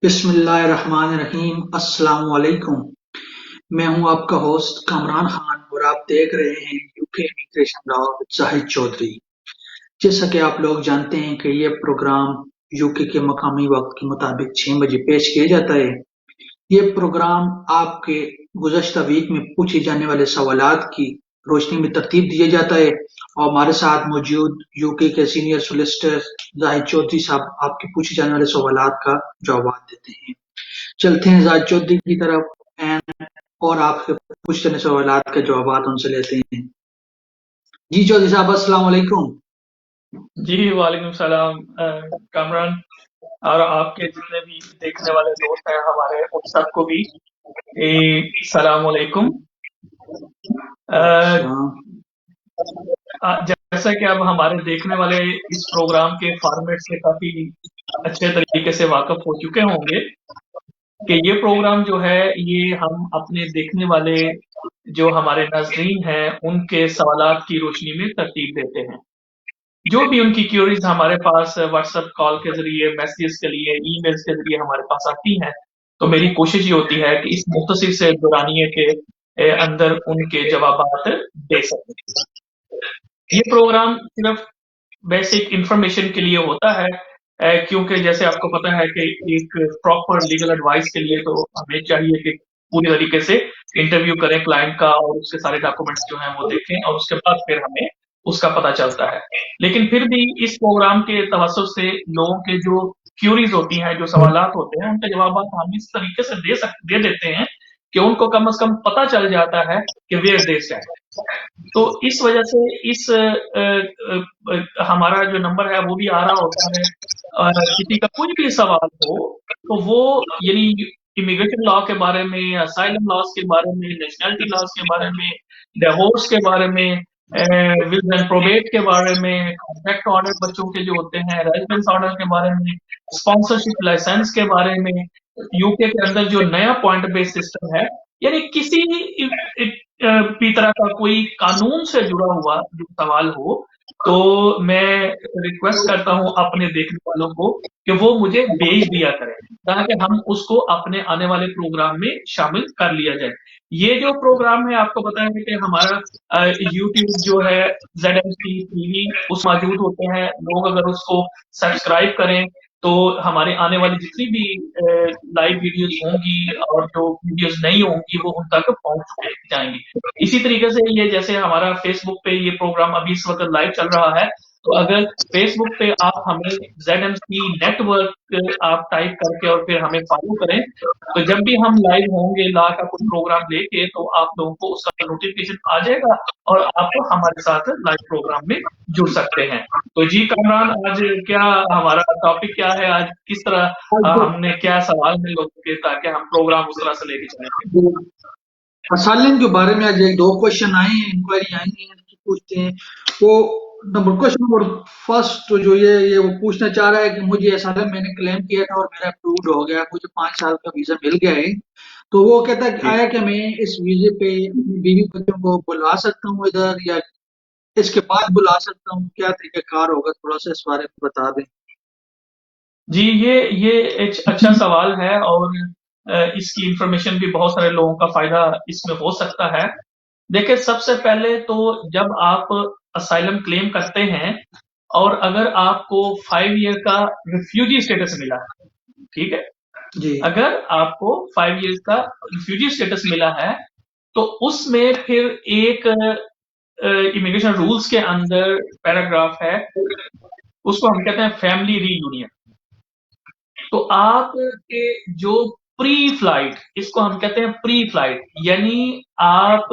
बिस्मिल्लाहिर्रहमानिर्रहीम अस्सलाम वालेकुम। मैं हूं आपका होस्ट कामरान खान और आप देख रहे हैं UK immigration law with Zahid Chaudhry. जैसा कि आप लोग जानते हैं कि ये प्रोग्राम यूके के मकामी वक्त के मुताबिक 6 बजे पेश किया जाता है। ये प्रोग्राम आपके गुज़श्ता वीक में पूछे जाने वाले सवालात की रोशनी में तरतीब दिया जाता है और हमारे साथ मौजूद यूके के सीनियर सोलिसिटर जाहिद चौधरी साहब आपके पूछे जाने वाले सवालात का जवाब देते हैं। चलते हैं जाहिद चौधरी की तरफ एंड और आपके पूछे जाने सवालात के जवाब उनसे लेते हैं। जी चौधरी साहब अस्सलाम वालेकुम। जी वालेकुम सलाम कामरान और आपके जितने भी देखने वाले दोस्त हैं हमारे उन सबको भी सलाम वालेकुम। जैसा कि अब हमारे देखने वाले इस प्रोग्राम के फॉर्मेट से काफी अच्छे तरीके से वाकिफ हो चुके होंगे कि ये प्रोग्राम जो है ये हम अपने देखने वाले जो हमारे नाज़रीन हैं उनके सवालात की रोशनी में तरतीब देते हैं। जो भी उनकी क्यूरीज हमारे पास व्हाट्सएप कॉल के जरिए, मैसेजेस के लिए, ईमेल्स के जरिए हमारे पास आती हैं, तो मेरी कोशिश ये होती है कि इस मुख्तसर से दौरानिए के अंदर उनके जवाबात दे सकें। ये प्रोग्राम सिर्फ बेसिक इंफॉर्मेशन के लिए होता है क्योंकि जैसे आपको पता है कि एक प्रॉपर लीगल एडवाइस के लिए तो हमें चाहिए कि पूरी तरीके से इंटरव्यू करें क्लाइंट का और उसके सारे डॉक्यूमेंट्स जो हैं वो देखें और उसके बाद फिर हमें उसका पता चलता है। लेकिन फिर भी इस प्रोग्राम के तवज्जुह से लोगों के जो क्यूरीज होती हैं, जो सवालात होते हैं, उनके जवाब हम इस तरीके से दे देते हैं कि उनको कम से कम पता चल जाता है कि वेयर दे स्टैंड। तो इस वजह से इस हमारा जो नंबर है वो भी आ रहा होता है। किसी का कुछ भी सवाल हो तो वो यानी इमिग्रेशन लॉ के बारे में, असाइलम लॉज के बारे में, नेशनलिटी लॉज के बारे में, डिवोर्स के बारे में, विल एंड प्रोबेट के बारे में, कॉन्ट्रैक्ट ऑर्डर बच्चों के जो होते हैं, रेजिडेंस ऑर्डर के बारे में, स्पॉन्सरशिप लाइसेंस के बारे में, यूके के अंदर जो नया पॉइंट बेस्ड सिस्टम है, यानी किसी भी तरह का कोई कानून से जुड़ा हुआ जो सवाल हो तो मैं रिक्वेस्ट करता हूं अपने देखने वालों को कि वो मुझे भेज दिया करें ताकि हम उसको अपने आने वाले प्रोग्राम में शामिल कर लिया जाए। ये जो प्रोग्राम है आपको पता है कि हमारा यूट्यूब जो है ZMC TV उस मौजूद होते हैं। लोग अगर उसको सब्सक्राइब करें तो हमारे आने वाली जितनी भी लाइव वीडियोस होंगी और जो वीडियोस नहीं होंगी वो उन तक पहुंच जाएंगी। इसी तरीके से ये जैसे हमारा फेसबुक पे ये प्रोग्राम अभी इस वक्त लाइव चल रहा है, तो अगर फेसबुक पे आप हमें ZMC नेटवर्क आप टाइप करके और फिर हमें फॉलो करें तो जब भी हम लाइव होंगे ला का कोई प्रोग्राम लेके तो आप लोगों को उसका नोटिफिकेशन आ जाएगा और आप हमारे साथ लाइव प्रोग्राम में जुड़ सकते हैं। तो जी कामरान, आज क्या हमारा टॉपिक क्या है, आज किस तरह हमने क्या सवाल है लोगों के ताकि हम प्रोग्राम उस तरह से लेके चलेंगे। असाइलम के बारे में आज एक दो क्वेश्चन आए हैं, इंक्वायरी आई है, पूछते हैं। वो क्वेश्चन नंबर फर्स्ट तो जो ये वो पूछना चाह रहा है कि मुझे असाइलम मैंने क्लेम किया था और मेरा अप्रूव्ड हो गया, मुझे 5 साल का वीजा मिल गया है। तो वो कहता है कि आया कि मैं इस वीजे पे अपनी बीवी बच्चों को बुलवा सकता हूँ इधर या इसके बाद बुला सकता हूँ, क्या तरीकाकार होगा, थोड़ा सा इस बारे में बता दें। जी ये एक अच्छा सवाल है और इसकी इंफॉर्मेशन भी बहुत सारे लोगों का फायदा इसमें हो सकता है। देखिए, सबसे पहले तो जब आप असाइलम क्लेम करते हैं और अगर आपको 5 ईयर का रिफ्यूजी स्टेटस मिला है, ठीक है, जी अगर आपको 5 ईयर का रिफ्यूजी स्टेटस मिला है तो उसमें फिर एक इमिग्रेशन रूल्स के अंदर पैराग्राफ है, उसको हम कहते हैं फैमिली रीयूनियन। तो आपके जो प्री फ्लाइट, इसको हम कहते हैं प्री फ्लाइट, यानी आप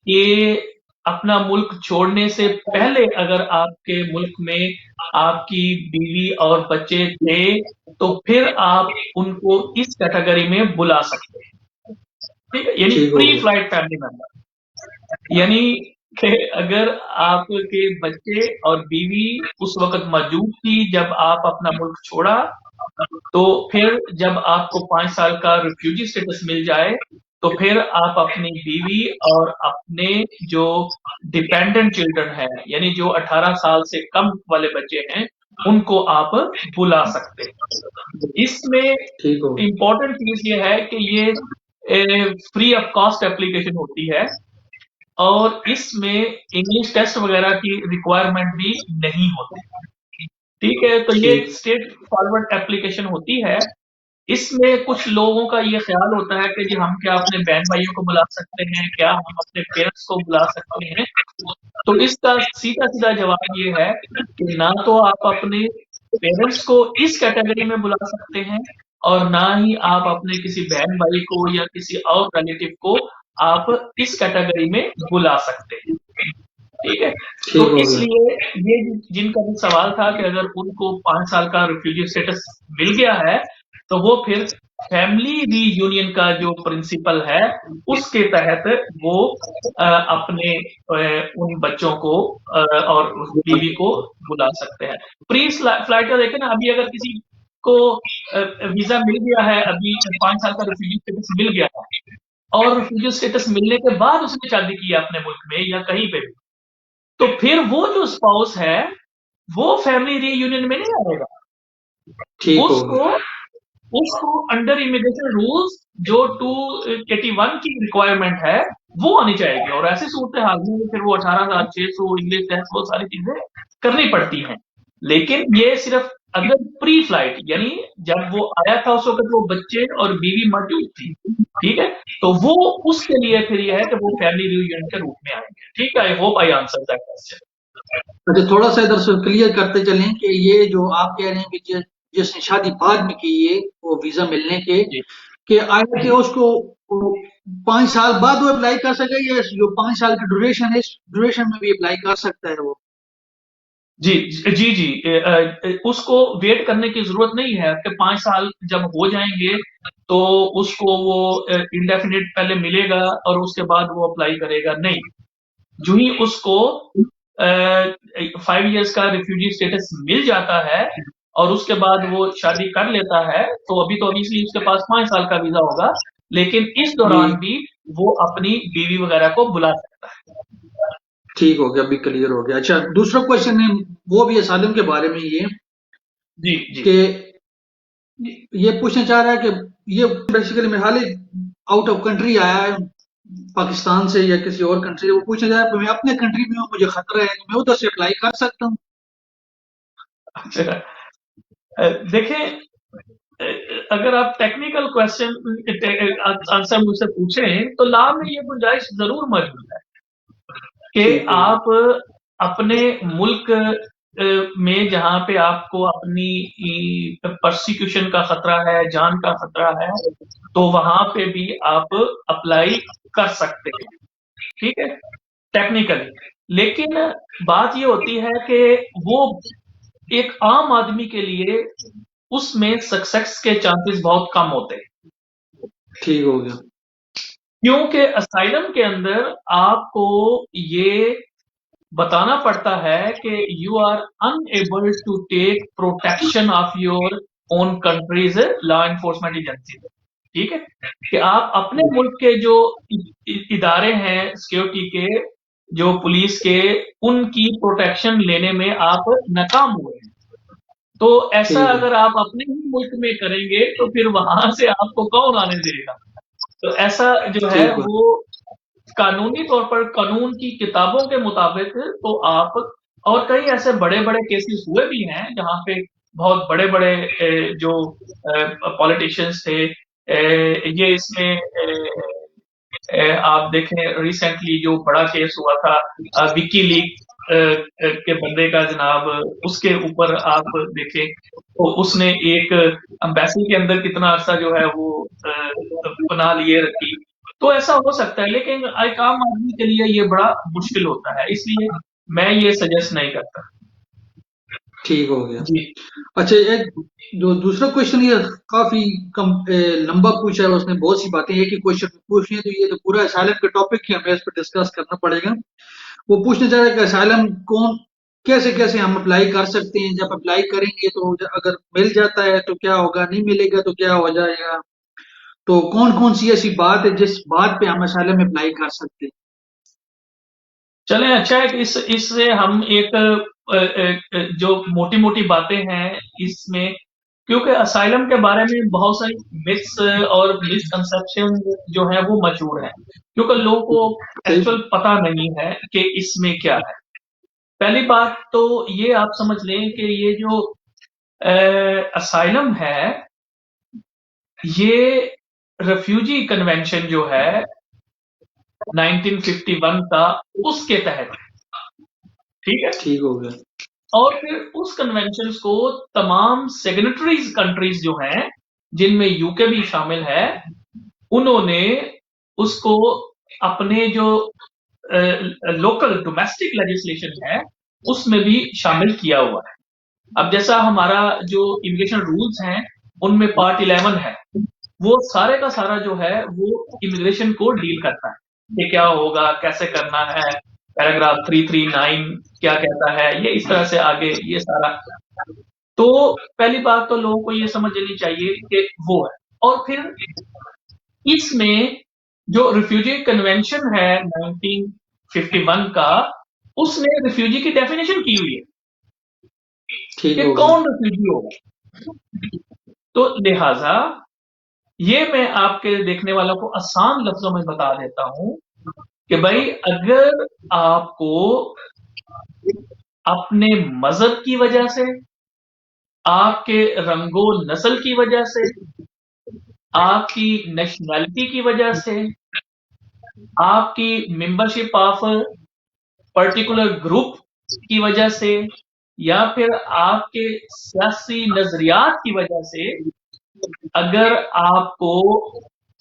ये अपना मुल्क छोड़ने से पहले अगर आपके मुल्क में आपकी बीवी और बच्चे थे तो फिर आप उनको इस कैटेगरी में बुला सकते हैं, ठीक है, यानी प्री फ्लाइट फैमिली मेंबर। यानी कि अगर आपके बच्चे और बीवी उस वक्त मौजूद थी जब आप अपना मुल्क छोड़ा तो फिर जब आपको 5 साल का रिफ्यूजी स्टेटस मिल जाए तो फिर आप अपनी बीवी और अपने जो डिपेंडेंट चिल्ड्रन हैं, यानी जो 18 साल से कम वाले बच्चे हैं, उनको आप बुला सकते हैं। इसमें ठीक हो गया। इम्पोर्टेंट चीज ये है कि ये फ्री ऑफ कॉस्ट एप्लीकेशन होती है और इसमें इंग्लिश टेस्ट वगैरह की रिक्वायरमेंट भी नहीं होती। ठीक है, तो ये एक ठीक। स्ट्रेट फॉरवर्ड एप्लीकेशन होती है। इसमें कुछ लोगों का ये ख्याल होता है कि जी हम क्या अपने बहन भाइयों को बुला सकते हैं, क्या हम अपने पेरेंट्स को बुला सकते हैं। तो इसका सीधा सीधा जवाब ये है कि ना तो आप अपने पेरेंट्स को इस कैटेगरी में बुला सकते हैं और ना ही आप अपने किसी बहन भाई को या किसी और रिलेटिव को आप इस कैटेगरी में बुला सकते हैं। ठीक है, तो ठीक हो गया। इसलिए ये जिनका भी सवाल था कि अगर उनको 5 साल का रिफ्यूजी स्टेटस मिल गया है तो वो फिर फैमिली रीयूनियन का जो प्रिंसिपल है उसके तहत वो अपने उन बच्चों को और उस बीवी को बुला सकते हैं। प्री फ्लाइट का देखें ना, अभी अगर किसी को वीजा मिल गया है, अभी 5 साल का रिफ्यूजी स्टेटस मिल गया है और रिफ्यूजी स्टेटस मिलने के बाद उसने शादी की है अपने मुल्क में या कहीं पे भी, तो फिर वो जो स्पाउस है वो फैमिली रीयूनियन में नहीं आएगा। ठीक हो उसको गया। उसको अंडर इमिग्रेशन रूल्स जो 281 की रिक्वायरमेंट है वो आनी चाहिए और ऐसी सूरत हाल में फिर वो 18,600 इंग्लिश टेस्ट वो सारी चीजें करनी पड़ती हैं। लेकिन ये सिर्फ अगर प्री फ्लाइट यानी जब वो आया था उस वक्त वो बच्चे और बीवी मौजूद थी, ठीक है, तो वो उसके लिए फिर ये है कि वो फैमिली रियूनियन के रूप में आएंगे। ठीक है, I hope I answer that question. अच्छा, थोड़ा सा इधर से क्लियर करते चलें कि ये जो आप कह रहे हैं कि जिसने शादी बाद में की है वो वीजा मिलने के जी कि आगे के उसको 5 साल बाद वो अप्लाई कर सके या जो 5 साल की ड्यूरेशन है इस ड्यूरेशन में भी अप्लाई कर सकता है वो? जी जी जी उसको वेट करने की जरूरत नहीं है कि 5 साल जब हो जाएंगे तो उसको वो इंडेफिनिट पहले मिलेगा और उसके बाद वो अप्लाई करेगा, नहीं। जो ही उसको 5 इयर्स का रिफ्यूजी स्टेटस मिल जाता है और उसके बाद वो शादी कर लेता है तो अभी तो ऑब्वियसली उसके पास 5 साल का वीजा होगा, लेकिन इस जी। दौरान भी वो अपनी बीवी वगैरह को बुला सकता है। ठीक हो गया, अभी क्लियर हो गया। अच्छा, दूसरा क्वेश्चन है वो भी असालम के बारे में ये जी जी कि ये पूछना चाह रहा है कि ये बेसिकली में हाल ही आउट ऑफ कंट्री आया है पाकिस्तान से या किसी और कंट्री से, वो पूछना चाह रहा है कि मैं अपने कंट्री में हूँ, मुझे खतरा है, तो मैं उधर से अप्लाई कर सकता हूँ? अच्छा, देखें, अगर आप टेक्निकल क्वेश्चन आंसर मुझसे पूछें तो लॉ में ये गुंजाइश जरूर मौजूद है कि ठीक हो गया। आप अपने मुल्क में जहां पे आपको अपनी परसिक्यूशन का खतरा है, जान का खतरा है, तो वहां पे भी आप अप्लाई कर सकते हैं। ठीक है, टेक्निकली। लेकिन बात ये होती है कि वो एक आम आदमी के लिए उसमें सक्सेस के चांसेस बहुत कम होते हैं। ठीक हो गया। क्योंकि असाइलम के अंदर आपको ये बताना पड़ता है कि you are unable to take protection of your own country's law enforcement agency. ठीक है, कि आप अपने मुल्क के जो इदारे हैं सिक्योरिटी के, जो पुलिस के, उनकी प्रोटेक्शन लेने में आप नाकाम हुए हैं। तो ऐसा ठीक है। अगर आप अपने ही मुल्क में करेंगे तो फिर वहां से आपको कौन आने देगा। तो ऐसा जो है ठीक हो। वो कानूनी तौर पर कानून की किताबों के मुताबिक तो आप, और कई ऐसे बड़े बड़े केसेस हुए भी हैं जहां पे बहुत बड़े बड़े जो पॉलिटिशियंस थे, ये इसमें आप देखें रिसेंटली जो बड़ा केस हुआ था विकी लीग के बंदे का जनाब, उसके ऊपर आप देखें तो उसने एक एम्बेसी के अंदर कितना अरसा जो है वो बना लिए रखी। तो ऐसा हो सकता है लेकिन एक आम आदमी के लिए ये बड़ा मुश्किल होता है, इसलिए मैं ये सजेस्ट नहीं करता। ठीक हो गया। जी अच्छा, एक जो दूसरा क्वेश्चन ये काफी कम लंबा पूछा है उसने, बहुत सी बातें एक ही क्वेश्चन में पूछनी है, तो ये तो पूरा असाइलम का टॉपिक ही हमें इस पर डिस्कस करना पड़ेगा। वो पूछना चाह रहा है कि असाइलम कौन कैसे कैसे हम अप्लाई कर सकते हैं, जब अप्लाई करेंगे तो अगर मिल जाता है तो क्या होगा, नहीं मिलेगा तो क्या हो जाएगा, तो कौन कौन सी ऐसी बात है जिस बात पे हम असाइलम अप्लाई कर सकते हैं? चलें, अच्छा है कि इससे हम एक जो मोटी-मोटी बातें हैं इसमें, क्योंकि असाइलम के बारे में बहुत सारी मिथ्स और मिसकंसेप्शन जो है वो मशहूर है, क्योंकि लोगों को एक्चुअल पता नहीं है कि इसमें क्या है। पहली बात तो ये आप समझ लें कि ये जो असाइलम है, ये रेफ्यूजी कन्वेंशन जो है 1951 का, उसके तहत, ठीक है। ठीक हो गया। और फिर उस कन्वेंशन को तमाम सिग्नेटरीज कंट्रीज जो हैं, जिनमें यूके भी शामिल है, उन्होंने उसको अपने जो लोकल डोमेस्टिक लेजिस्लेशन है उसमें भी शामिल किया हुआ है। अब जैसा हमारा जो इमिग्रेशन रूल्स हैं उनमें पार्ट 11 है, वो सारे का सारा जो है वो इमिग्रेशन को डील करता है कि क्या होगा, कैसे करना है। पैराग्राफ 339 क्या कहता है, ये इस तरह से आगे ये सारा। तो पहली बात तो लोगों को ये समझ लेनी चाहिए कि वो है। और फिर इसमें जो रिफ्यूजी कन्वेंशन है 1951 का, उसने रिफ्यूजी की डेफिनेशन की हुई है ठीक कि हो गया। कौन रिफ्यूजी होगा। तो लिहाजा ये मैं आपके देखने वालों को आसान लफ्जों में बता देता हूं कि भाई, अगर आपको अपने मजहब की वजह से, आपके रंगो नस्ल की वजह से, आपकी नेशनैलिटी की वजह से, आपकी मेंबरशिप ऑफ पर्टिकुलर ग्रुप की वजह से, या फिर आपके सियासी नजरियात की वजह से, अगर आपको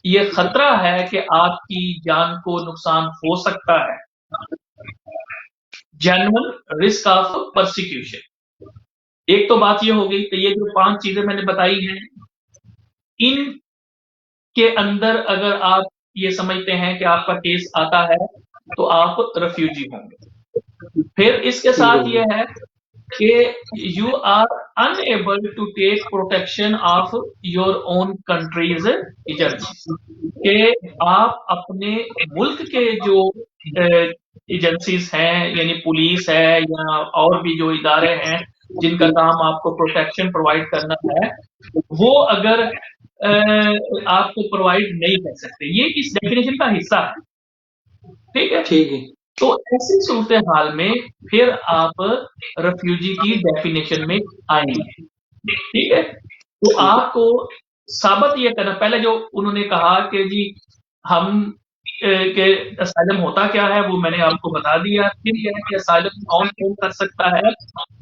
ये खतरा है कि आपकी जान को नुकसान हो सकता है, जेन्युइन रिस्क ऑफ परसिक्यूशन। एक तो बात ये हो गई कि ये जो 5 चीजें मैंने बताई हैं, इनके अंदर अगर आप ये समझते हैं कि आपका केस आता है तो आप रेफ्यूजी होंगे। फिर इसके ठीक हो साथ ये गया। है कि you are unable to take protection of your own country's agency, कि आप अपने मुल्क के जो एजेंसीज हैं, यानी पुलिस है या और भी जो इदारे हैं जिनका काम आपको प्रोटेक्शन प्रोवाइड करना है, वो अगर आपको प्रोवाइड नहीं कर सकते, ये इस डेफिनेशन का हिस्सा है, ठीक है। ठीक है। तो ऐसी सूरत हाल में फिर आप रेफ्यूजी की डेफिनेशन में आएंगे, ठीक है। तो ठीक। आपको साबित ये करना, पहले जो उन्होंने कहा कि जी हम के असाइलम होता क्या है वो मैंने आपको बता दिया। फिर यह है कि असाइलम कौन कौन कर सकता है,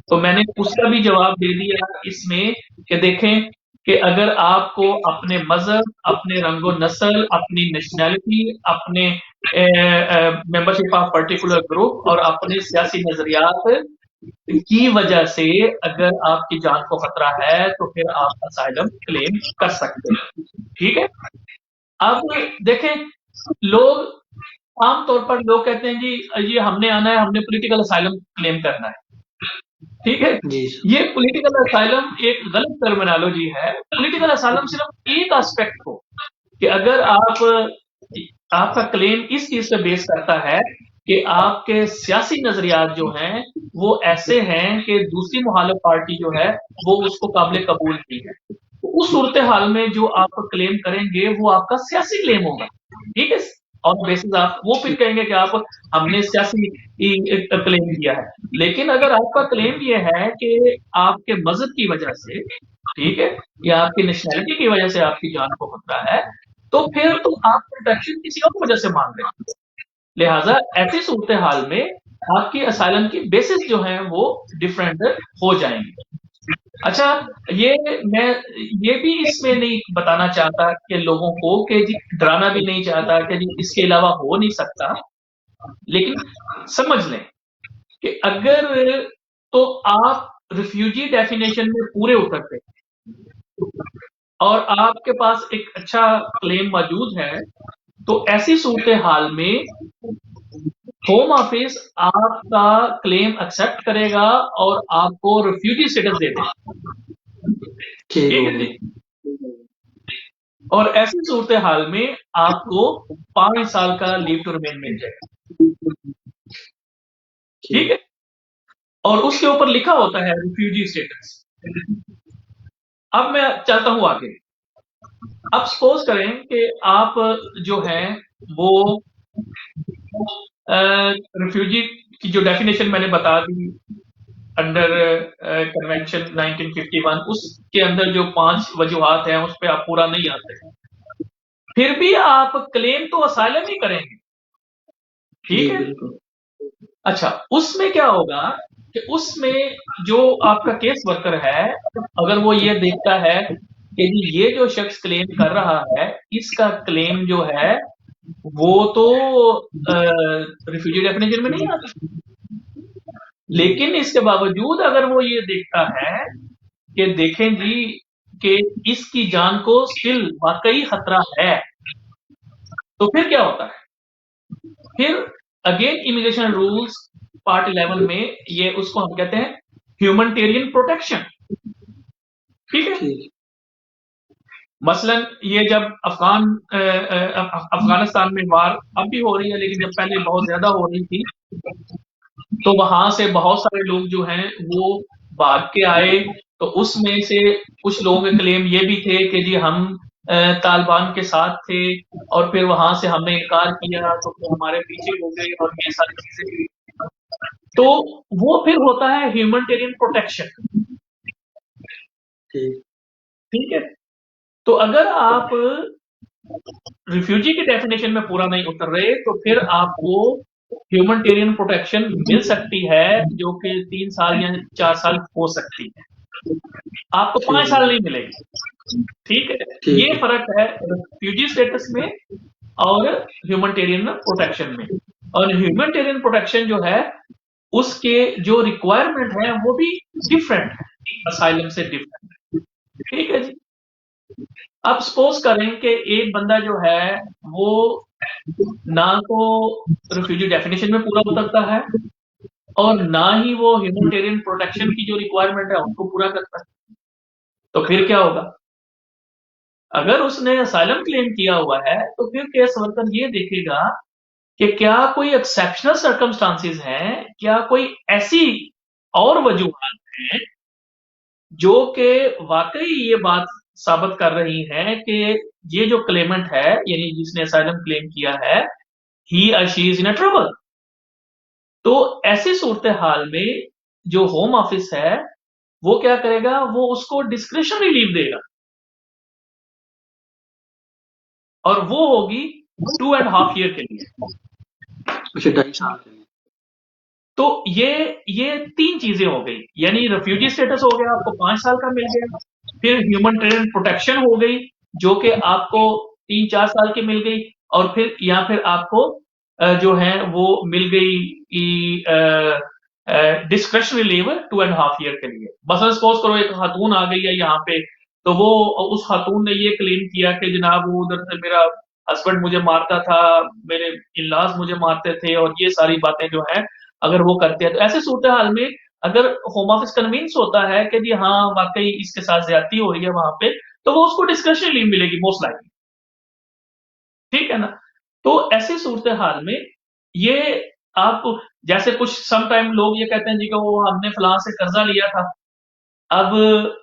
तो मैंने उसका भी जवाब दे दिया इसमें कि देखें कि अगर आपको अपने मजहब, अपने रंगो नस्ल, अपनी नेशनैलिटी, अपने मेंबरशिप ऑफ पर्टिकुलर ग्रुप और अपने सियासी नजरियात की वजह से अगर आपकी जान को खतरा है तो फिर आप असाइलम क्लेम कर सकते हैं, ठीक है। अब देखें, लोग आमतौर पर लोग कहते हैं जी ये हमने आना है, हमने पॉलिटिकल असाइलम क्लेम करना है, ठीक है। जी ये पॉलिटिकल असाइलम एक गलत टर्मिनोलॉजी है। पॉलिटिकल असाइलम सिर्फ एक एस्पेक्ट को, कि अगर आपका क्लेम इस चीज पे बेस करता है कि आपके सियासी नजरियात जो हैं वो ऐसे हैं कि दूसरी मुखालिफ पार्टी जो है वो उसको काबिल कबूल नहीं है, तो उस सूरत हाल में जो आप क्लेम करेंगे वो आपका सियासी क्लेम होगा, ठीक है। और बेसिस आप वो फिर कहेंगे कि आप हमने सियासी क्लेम किया है। लेकिन अगर आपका क्लेम ये है कि आपके मजहब की वजह से, ठीक है, या आपकी नेशनैलिटी की वजह से आपकी जान को खतरा है, तो फिर तो आप प्रोटेक्शन किसी और वजह से मांग रहे हैं। लिहाजा ऐसी सूरत हाल में आपकी असाइलम की बेसिस जो है वो डिफरेंट हो जाएंगे। अच्छा, ये मैं ये भी इसमें नहीं बताना चाहता कि लोगों को, कि जी डराना भी नहीं चाहता कि जी इसके अलावा हो नहीं सकता, लेकिन समझ लें कि अगर तो आप रिफ्यूजी डेफिनेशन में पूरे उतरते और आपके पास एक अच्छा क्लेम मौजूद है, तो ऐसी सूरत हाल में होम ऑफिस आपका क्लेम एक्सेप्ट करेगा और आपको रिफ्यूजी स्टेटस दे देगा, ठीक ठीक हो है जी। गया। और ऐसी सूरत हाल में आपको 5 साल का लीव टू रिमेन मिल जाएगा, ठीक ठीक। है। और उसके ऊपर लिखा होता है रिफ्यूजी स्टेटस। अब मैं चलता हूं आगे। अब सपोज करें कि आप जो है वो रिफ्यूजी की जो डेफिनेशन मैंने बता दी अंडर कन्वेंशन 1951, उसके अंदर जो 5 वजूहात हैं उस पे आप पूरा नहीं आते, फिर भी आप क्लेम तो असाइलम ही करेंगे, जी ठीक है। बिल्कुल। अच्छा, उसमें क्या होगा कि उसमें जो आपका केस वर्कर है, अगर वो ये देखता है कि जी ये जो शख्स क्लेम कर रहा है, इसका क्लेम जो है वो तो रिफ्यूजी डेफिनेशन में नहीं आता, जी लेकिन इसके बावजूद अगर वो ये देखता है कि देखें जी कि इसकी जान को स्टिल वाकई खतरा है, तो फिर क्या होता है? फिर अगेन इमिग्रेशन रूल्स पार्ट 11 में ये उसको हम कहते हैं ह्यूमनिटेरियन प्रोटेक्शन, ठीक है। ठीक। मसलन ये जब अफगानिस्तान में वार अब भी हो रही है, लेकिन जब पहले बहुत ज्यादा हो रही थी, तो वहां से बहुत सारे लोग जो हैं वो भाग के आए। तो उसमें से कुछ लोगों के क्लेम ये भी थे कि जी हम तालिबान के साथ थे, और फिर वहां से हमने इनकार किया तो फिर हमारे पीछे हो गए और ये सारी चीजें। तो वो फिर होता है ह्यूमनिटेरियन प्रोटेक्शन, ठीक। ठीक है। तो अगर आप रिफ्यूजी की डेफिनेशन में पूरा नहीं उतर रहे, तो फिर आपको ह्यूमनिटेरियन प्रोटेक्शन मिल सकती है, जो कि 3 साल या 4 साल हो सकती है, आपको 5 साल ठीक। नहीं मिलेगी, ठीक है। ठीक ये है। फर्क है रिफ्यूजी स्टेटस में और ह्यूमनिटेरियन प्रोटेक्शन में। और ह्यूमनिटेरियन प्रोटेक्शन जो है उसके जो रिक्वायरमेंट है वो भी डिफरेंट है, असाइलम से डिफरेंट है, ठीक है जी। अब सपोज करें कि एक बंदा जो है वो ना तो रिफ्यूजी डेफिनेशन में पूरा उतरता है, और ना ही वो ह्यूमनिटेरियन प्रोटेक्शन की जो रिक्वायरमेंट है उसको पूरा करता है, तो फिर क्या होगा? अगर उसने असाइलम क्लेम किया हुआ है, तो फिर केस वर्कर ये देखेगा कि क्या कोई एक्सेप्शनल सर्कमस्टांसिस हैं, क्या कोई ऐसी और वजूहत हैं जो कि वाकई ये बात साबित कर रही हैं कि ये जो क्लेमेंट है, यानी जिसने असाइलम क्लेम किया है, ही और she is in a trouble. तो ऐसी सूरत हाल में जो होम ऑफिस है वो क्या करेगा, वो उसको डिस्क्रिशनरी लीव देगा, और वो होगी 2.5 ईयर के लिए। अच्छा, 2.5 साल के लिए। तो ये 3 चीजें हो गई, यानी रिफ्यूजी स्टेटस हो गया, आपको 5 साल का मिल गया। फिर ह्यूमनिटेरियन प्रोटेक्शन हो गई, जो कि आपको 3-4 साल की मिल गई। और फिर या फिर आपको जो है वो मिल गई डिस्क्रिशनरी लीव 2.5 ईयर के लिए। बस सपोज करो एक खातून आ गई है यहाँ पे, तो वो उस खातून ने ये क्लेम किया कि जनाब वो उधर से मेरा हस्बैंड मुझे मारता था, मेरे इन-लॉज मुझे मारते थे, और ये सारी बातें जो है अगर वो करते हैं, तो ऐसे सूरत हाल में अगर होम ऑफिस कन्विंस होता है कि जी हाँ वाकई इसके साथ ज्यादती हो रही है वहां पे, तो वो उसको डिस्क्रिशनरी लीव मिलेगी मोस्ट लाइकली, ठीक है ना। तो ऐसी सूरत हाल में ये आप जैसे कुछ सम टाइम लोग ये कहते हैं जी कि वो हमने फलां से कर्जा लिया था, अब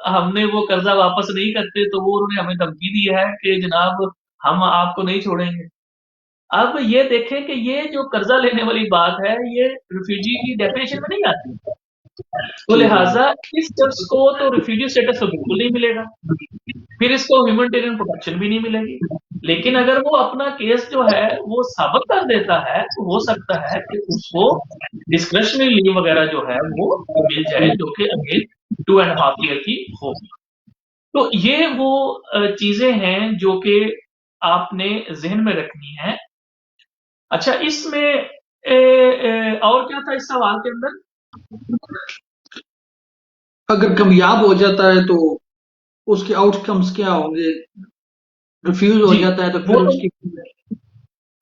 हमने वो कर्जा वापस नहीं करते, तो वो उन्होंने हमें धमकी दी है कि जनाब हम आपको नहीं छोड़ेंगे। अब ये देखें कि ये जो कर्जा लेने वाली बात है, ये रिफ्यूजी की डेफिनेशन में नहीं आती, तो जी जी। लिहाजा इस शख्स को तो रिफ्यूजी स्टेटस तो बिल्कुल नहीं मिलेगा, फिर इसको ह्यूमनिटेरियन प्रोटेक्शन भी नहीं मिलेगी। लेकिन अगर वो अपना केस जो है वो साबित कर देता है, तो हो सकता है कि उसको डिस्क्रिशनरी लीव वगैरह जो है वो मिल जाए, जो कि अगेन 2.5 ईयर की होगी। तो ये वो चीजें हैं जो कि आपने जहन में रखनी है। अच्छा, इसमें और क्या था इस सवाल के अंदर? अगर कामयाब हो जाता है तो उसके आउटकम्स क्या होंगे? रिफ्यूज हो जी, जाता है तो वो फिर तो उसकी।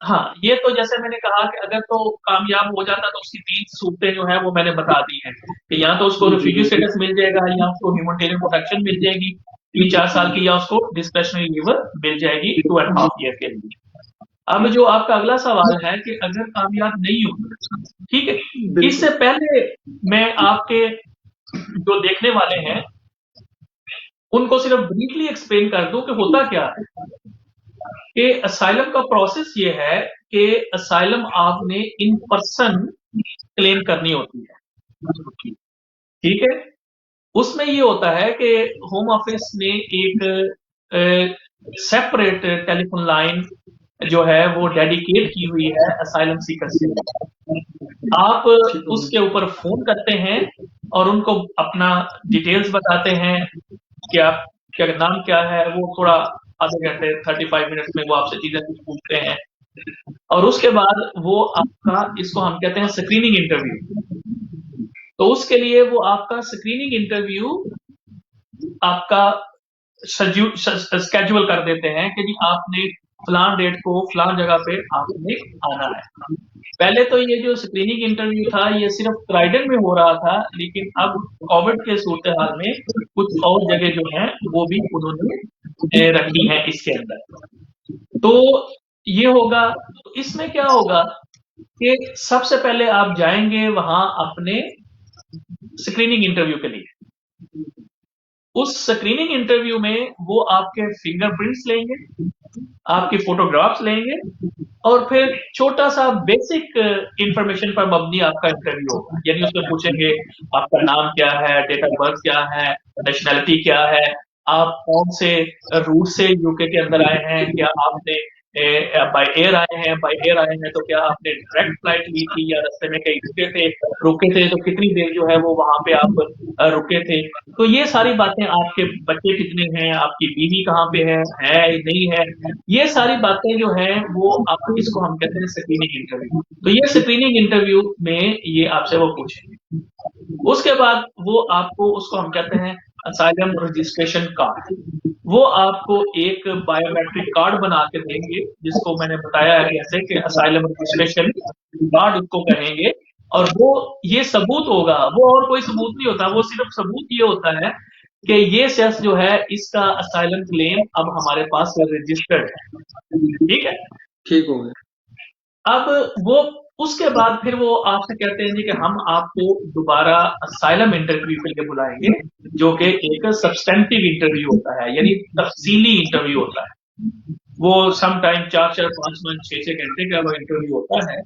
हाँ, ये तो जैसे मैंने कहा कि अगर तो कामयाब हो जाता तो उसकी 3 सूरतें जो है वो मैंने बता दी हैं कि या तो उसको जी जी रिफ्यूजी बिल्कुल। स्टेटस मिल जाएगा, या उसको ह्यूमनिटेरियन प्रोटेक्शन मिल जाएगी 3-4 साल की, या उसको डिस्क्रिशनरी लीव मिल जाएगी 2.5 ईयर के लिए। अब जो आपका अगला सवाल है कि अगर कामयाब नहीं हो, ठीक है, बिल्कुल। इससे पहले मैं आपके जो देखने वाले हैं उनको सिर्फ ब्रीफली एक्सप्लेन कर दूं कि होता क्या है कि असाइलम का प्रोसेस ये है कि असाइलम आपने इन पर्सन क्लेम करनी होती है, ठीक है। उसमें ये होता है कि होम ऑफिस ने एक सेपरेट टेलीफोन लाइन जो है वो डेडिकेट की हुई है असाइलम सीकर्स के लिए। आप ठीक हो उसके गया। ऊपर फोन करते हैं और उनको अपना डिटेल्स बताते हैं कि आप क्या नाम क्या है, वो थोड़ा आधे घंटे 35 मिनट्स में वो आपसे चीजें कुछ पूछते हैं और उसके बाद वो आपका इसको हम कहते हैं स्क्रीनिंग इंटरव्यू। तो उसके लिए वो आपका स्क्रीनिंग इंटरव्यू आपका स्केड्यूल कर देते हैं कि जी आपने फलान डेट को फलान जगह पे आपने आना है। पहले तो ये जो स्क्रीनिंग इंटरव्यू था ये सिर्फ क्राइडन में हो रहा था, लेकिन अब कोविड के सूरत हाल में कुछ और जगह जो है वो भी उन्होंने रखी है इसके अंदर। तो ये होगा, तो इसमें क्या होगा कि सबसे पहले आप जाएंगे वहां अपने स्क्रीनिंग इंटरव्यू के लिए। उस स्क्रीनिंग इंटरव्यू में वो आपके फिंगरप्रिंट्स लेंगे, आपकी फोटोग्राफ्स लेंगे और फिर छोटा सा बेसिक इंफॉर्मेशन पर मबनी आपका इंटरव्यू होगा। यानी उसमें पूछेंगे आपका नाम क्या है, डेट ऑफ बर्थ क्या है, नेशनैलिटी क्या है, आप कौन से रूट से यूके के अंदर आए हैं, क्या आपने बाय एयर आए हैं, बाय एयर आए हैं तो क्या आपने डायरेक्ट फ्लाइट ली थी या रास्ते में कहीं रुके थे तो कितनी देर जो है वो वहां पे आप रुके थे। तो ये सारी बातें, आपके बच्चे कितने हैं, आपकी बीवी कहाँ पे है नहीं है, ये सारी बातें जो हैं वो आप इसको हम कहते हैं स्क्रीनिंग इंटरव्यू। तो ये स्क्रीनिंग इंटरव्यू में ये आपसे वो पूछेंगे। उसके बाद वो आपको उसको हम कहते हैं असाइलम रजिस्ट्रेशन कार्ड। वो आपको एक बायोमेट्रिक कार्ड बना के देंगे जिसको मैंने बताया है जैसे कि असाइलम रजिस्ट्रेशन कार्ड उसको कहेंगे। और वो ये सबूत होगा, वो और कोई सबूत नहीं होता, वो सिर्फ सबूत ये होता है कि ये शख्स जो है इसका असाइलम क्लेम अब हमारे पास रजिस्टर्ड है, ठीक है। ठीक हो गया। अब वो उसके बाद फिर वो आपसे कहते हैं जी कि हम आपको दोबारा असाइलम इंटरव्यू के लिए बुलाएंगे, जो कि एक सब्सटेंटिव इंटरव्यू होता है, यानी तफसीली इंटरव्यू होता है। वो सम टाइम 4-4, 5 मंथ, 6-6 घंटे का वो इंटरव्यू होता है।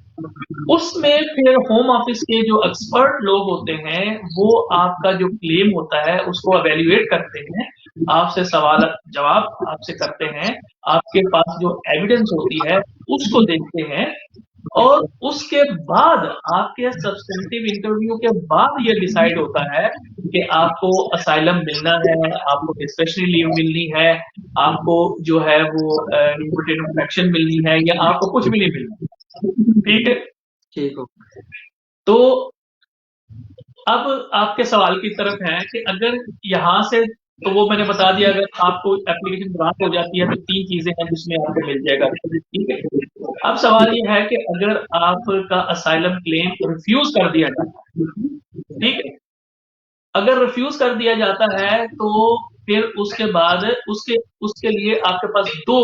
उसमें फिर होम ऑफिस के जो एक्सपर्ट लोग होते हैं वो आपका जो क्लेम होता है उसको एवेल्युएट करते हैं, आपसे सवाल जवाब आपसे करते हैं, आपके पास जो एविडेंस होती है उसको देखते हैं और उसके बाद आपके सब्सटेंटिव इंटरव्यू के बाद ये डिसाइड होता है कि आपको असाइलम मिलना है, आपको डिस्क्रिशनरी लीव मिलनी है, आपको जो है वो लिमिटेड प्रोटेक्शन मिलनी है या आपको कुछ भी नहीं मिलना, ठीक है। ठीक हो। तो अब आपके सवाल की तरफ है कि अगर यहां से, तो वो मैंने बता दिया, अगर आपको एप्लीकेशन ग्रांट हो जाती है तो 3 चीजें हैं जिसमें आपको मिल जाएगा, ठीक है। अब सवाल ये है कि अगर आपका असाइलम क्लेम रिफ्यूज कर दिया जाता है, ठीक है, अगर रिफ्यूज कर दिया जाता है तो फिर उसके बाद उसके उसके लिए आपके पास दो,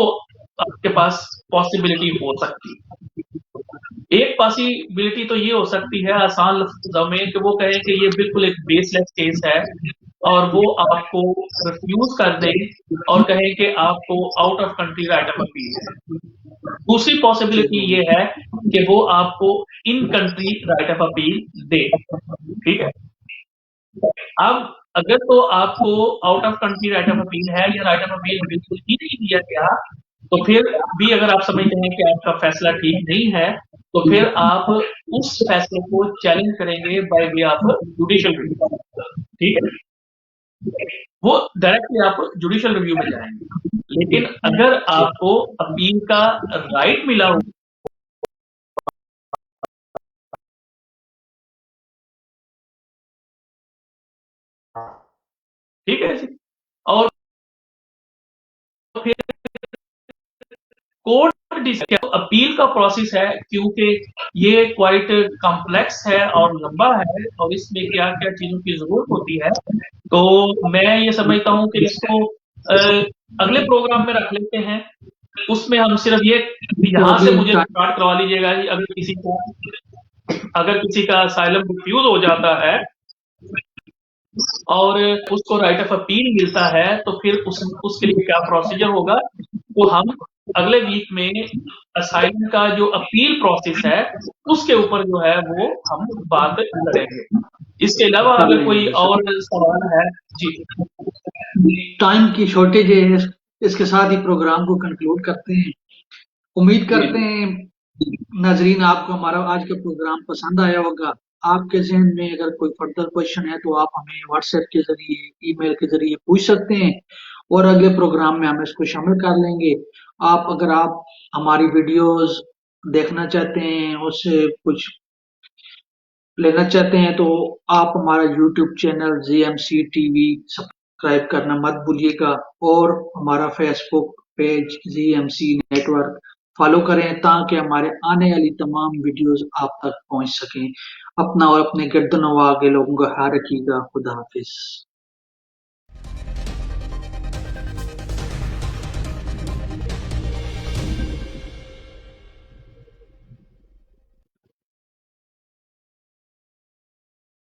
आपके पास पॉसिबिलिटी हो सकती है। एक पॉसिबिलिटी तो ये हो सकती है आसान लफ्जों में कि वो कहे कि ये बिल्कुल एक बेसलेस केस है और वो आपको रिफ्यूज कर दे और कहे कि आपको out of country right of appeal है। दूसरी ठीक पॉसिबिलिटी हो ये गया। है कि वो आपको in country right of appeal दे, ठीक है। अब अगर तो आपको out of country right of appeal है या राइट ऑफ अपील बिल्कुल ही नहीं दिया गया, तो फिर भी अगर आप समझते हैं कि आपका फैसला ठीक नहीं है तो फिर आप उस फैसले को चैलेंज करेंगे by way of judicial review, ठीक है। वो डायरेक्टली आप जुडिशियल रिव्यू में जाएंगे। लेकिन अगर ठीक। आपको अपील का राइट मिला हो, ठीक है जी, और फिर कोर्ट अपील का प्रोसेस है, क्योंकि ये क्वाइट कॉम्प्लेक्स है और लंबा है और इसमें क्या क्या चीजों की जरूरत होती है, तो मैं ये समझता हूं कि इसको अगले प्रोग्राम में रख लेते हैं। उसमें हम सिर्फ ये तो यहाँ से अभी मुझे स्टार्ट करवा लीजिएगा कि अगर किसी का असाइलम रिफ्यूज हो जाता है और उसको राइट ऑफ अपील मिलता है, तो फिर उसके लिए क्या प्रोसीजर होगा, वो हम अगले वीक में असाइलम का जो अपील प्रोसेस है उसके ऊपर जो है वो हम बात करेंगे। इसके अलावा कर अगर कोई लेंगे सर। और सवाल है जी। टाइम की शॉर्टेज है, इसके साथ ही प्रोग्राम को कंक्लूड करते हैं। उम्मीद जी करते हैं नाजरीन आपको हमारा आज का प्रोग्राम पसंद आया होगा। आपके जहन में अगर कोई फर्दर क्वेश्चन है तो आप हमें व्हाट्सएप के जरिए, ईमेल के जरिए पूछ सकते हैं और अगले प्रोग्राम में हम इसको शामिल कर लेंगे। अगर आप हमारी वीडियोस देखना चाहते हैं, उससे कुछ लेना चाहते हैं, तो आप हमारा YouTube channel GMC TV subscribe करना मत भूलिएगा और हमारा Facebook page GMC network follow करें ताकि हमारे आने वाली तमाम वीडियोस आप तक पहुंच सकें। अपना और अपने गिरदनों वाले लोगों का ख्याल रखिएगा। खुदा हाफिज।